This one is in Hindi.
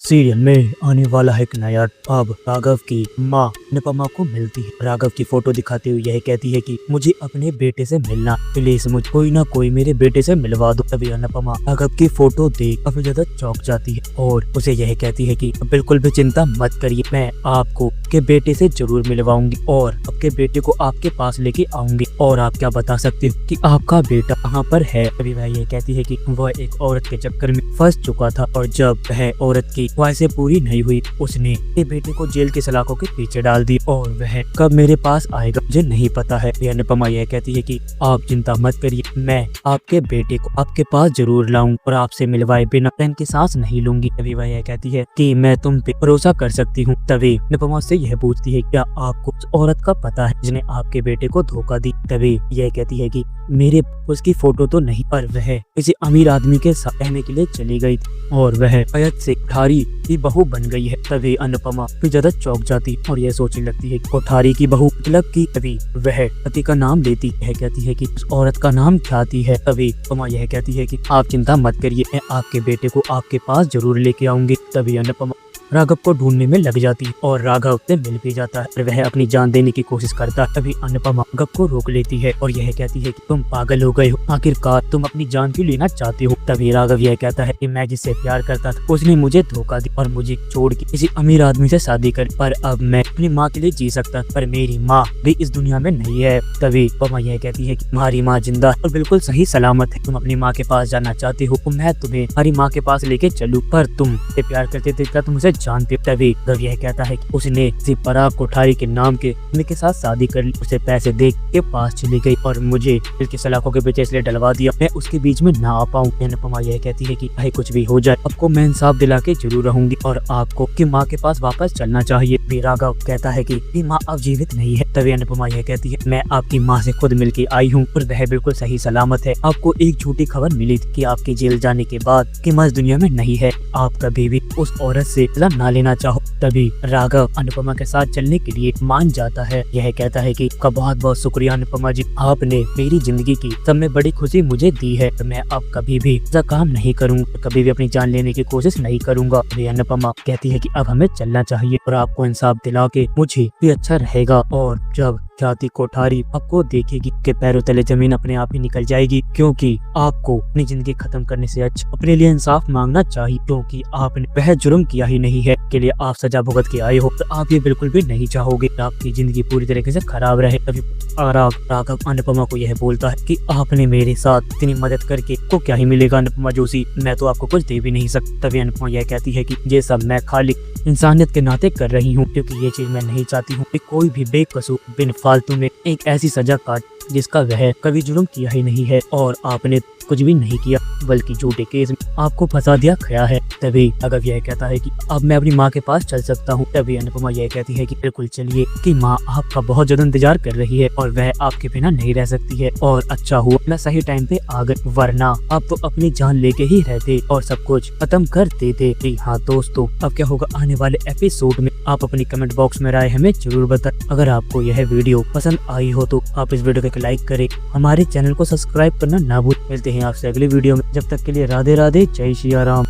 सीरियल में आने वाला है एक नया। अब राघव की माँ अनुपमा को मिलती है। राघव की फोटो दिखाते हुए यह कहती है कि मुझे अपने बेटे से मिलना, प्लीज मुझे कोई ना कोई मेरे बेटे से मिलवा दो। तभी अनुपमा राघव की फोटो देख काफी ज्यादा चौंक जाती है और उसे यह कहती है कि बिल्कुल भी चिंता मत करिए, मैं आपको के बेटे से जरूर मिलवाऊंगी और आपके बेटे को आपके पास लेके आऊंगी। और आप क्या बता सकते हो कि आपका बेटा कहाँ पर है? तभी वह यह कहती है कि वह एक औरत के चक्कर में फंस चुका था और जब वह औरत की ख्वाहिशें पूरी नहीं हुई, उसने अपने बेटे को जेल की सलाखों के पीछे डाल दी और वह कब मेरे पास आएगा मुझे नहीं पता है। अनुपमा यह कहती है कि आप चिंता मत करिए, मैं आपके बेटे को आपके पास जरूर लाऊं और आपसे मिलवाए बिना चैन की सांस नहीं लूंगी। तभी वह यह कहती है कि मैं तुम पे भरोसा कर सकती हूँ। तभी अनुपमा से यह पूछती है क्या आपको उस औरत का पता है जिसने आपके बेटे को धोखा दी? तभी यह कहती है कि मेरे उसकी फोटो तो नहीं, पर वह किसी अमीर आदमी के साथ रहने के लिए चली गई थी और वह अयत से कोठारी की बहू बन गई है। तभी अनुपमा भी ज्यादा चौंक जाती और यह सोचने लगती है कोठारी की बहू मतलब की। तभी वह पति का नाम लेती है, कहती है कि उस औरत का नाम क्या थी है। तभी अनुपमा यह कहती है कि आप चिंता मत करिए, मैं आपके बेटे को आपके पास जरूर लेके आऊंगी। तभी अनुपमा राघव को ढूंढने में लग जाती है और राघव से मिल भी जाता है। वह अपनी जान देने की कोशिश करता है। तभी अनुपमा राघव को रोक लेती है और यह कहती है कि तुम पागल हो गए हो, आखिरकार तुम अपनी जान क्यों लेना चाहते हो? तभी राघव यह कहता है कि मैं जिससे प्यार करता था उसने मुझे धोखा दिया और मुझे छोड़ के किसी अमीर आदमी से शादी कर, पर अब मैं अपनी माँ के लिए जी सकता, पर मेरी माँ भी इस दुनिया में नहीं है। तभी अनुपमा यह कहती है कि तुम्हारी माँ जिंदा और बिल्कुल सही सलामत है, तुम अपनी माँ के पास जाना चाहते हो, मैं तुम्हें हमारी माँ के पास लेके चलूं, पर तुम प्यार करते थे क्या तुम उसे जानते? तभी राघव यह कहता है कि उसने किसी पराग कोठारी के नाम के आदमी के साथ शादी कर ली, उसे पैसे दे के पास चली गई और मुझे इसकी सलाखों के पीछे इसलिए डलवा दिया मैं उसके बीच में ना आ पाऊँ। अनुपमा यह कहती है कि भाई कुछ भी हो जाए आपको मैं इंसाफ दिला के जरूर रहूंगी और आपको की माँ के पास वापस चलना चाहिए। भी राघव कहता है कि माँ अब जीवित नहीं है। तभी अनुपमा यह कहती है मैं आपकी माँ से खुद मिल के आई हूँ और वह बिल्कुल सही सलामत है। आपको एक झूठी खबर मिली थी कि आपके जेल जाने के बाद की माँ इस दुनिया में नहीं है, आप कभी भी उस औरत से बदला ना लेना चाहो। तभी राघव अनुपमा के साथ चलने के लिए मान जाता है। यह कहता है कि आपका बहुत बहुत शुक्रिया अनुपमा जी, आपने मेरी जिंदगी की सब में बड़ी खुशी मुझे दी है। मैं अब कभी भी ऐसा काम नहीं करूँगा, कभी भी अपनी जान लेने की कोशिश नहीं करूँगा। अनुपमा कहती है कि अब हमें चलना चाहिए और आपको इंसाफ दिला के मुझे भी अच्छा रहेगा। और जब ख्याति कोठारी आपको देखेगी के पैरों तले जमीन अपने आप ही निकल जाएगी, क्योंकि आपको अपनी जिंदगी खत्म करने से अच्छा अपने लिए इंसाफ मांगना चाहिए, क्योंकि आपने वह जुर्म किया ही नहीं है के लिए आप सजा भुगत के आए हो। तो आप ये बिल्कुल भी नहीं चाहोगे आपकी जिंदगी पूरी तरीके से खराब रहे। तभी राघव अनुपमा को यह बोलता है कि आपने मेरे साथ इतनी मदद करके को क्या ही मिलेगा अनुपमा जोशी, मैं तो आपको कुछ दे भी नहीं सकता। तभी अनुपमा यह कहती है कि ये सब मैं खाली इंसानियत के नाते कर रही हूँ, क्योंकि ये चीज मैं नहीं चाहती हूँ कि कोई भी बेकसूर बिन फालतू में एक ऐसी सजा काट जिसका वह कभी जुर्म किया ही नहीं है और आपने कुछ भी नहीं किया बल्कि झूठे केस में आपको फंसा दिया गया है। तभी राघव यह कहता है कि अब मैं अपनी माँ के पास चल सकता हूँ। तभी अनुपमा यह कहती है कि बिल्कुल चलिए, कि माँ आपका बहुत ज्यादा इंतजार कर रही है और वह आपके बिना नहीं रह सकती है और अच्छा हुआ अपना सही टाइम पे आ गए, वरना आप तो अपनी जान लेके ही रहते और सब कुछ खत्म कर देते। हाँ दोस्तों, अब क्या होगा आने वाले एपिसोड में आप अपनी कमेंट बॉक्स में राय हमें जरूर बताएं। अगर आपको यह वीडियो पसंद आई हो तो आप इस वीडियो को लाइक करें, हमारे चैनल को सब्सक्राइब करना ना भूलें। मिलते हैं आपसे अगली वीडियो में, जब तक के लिए राधे राधे, जय श्री राम।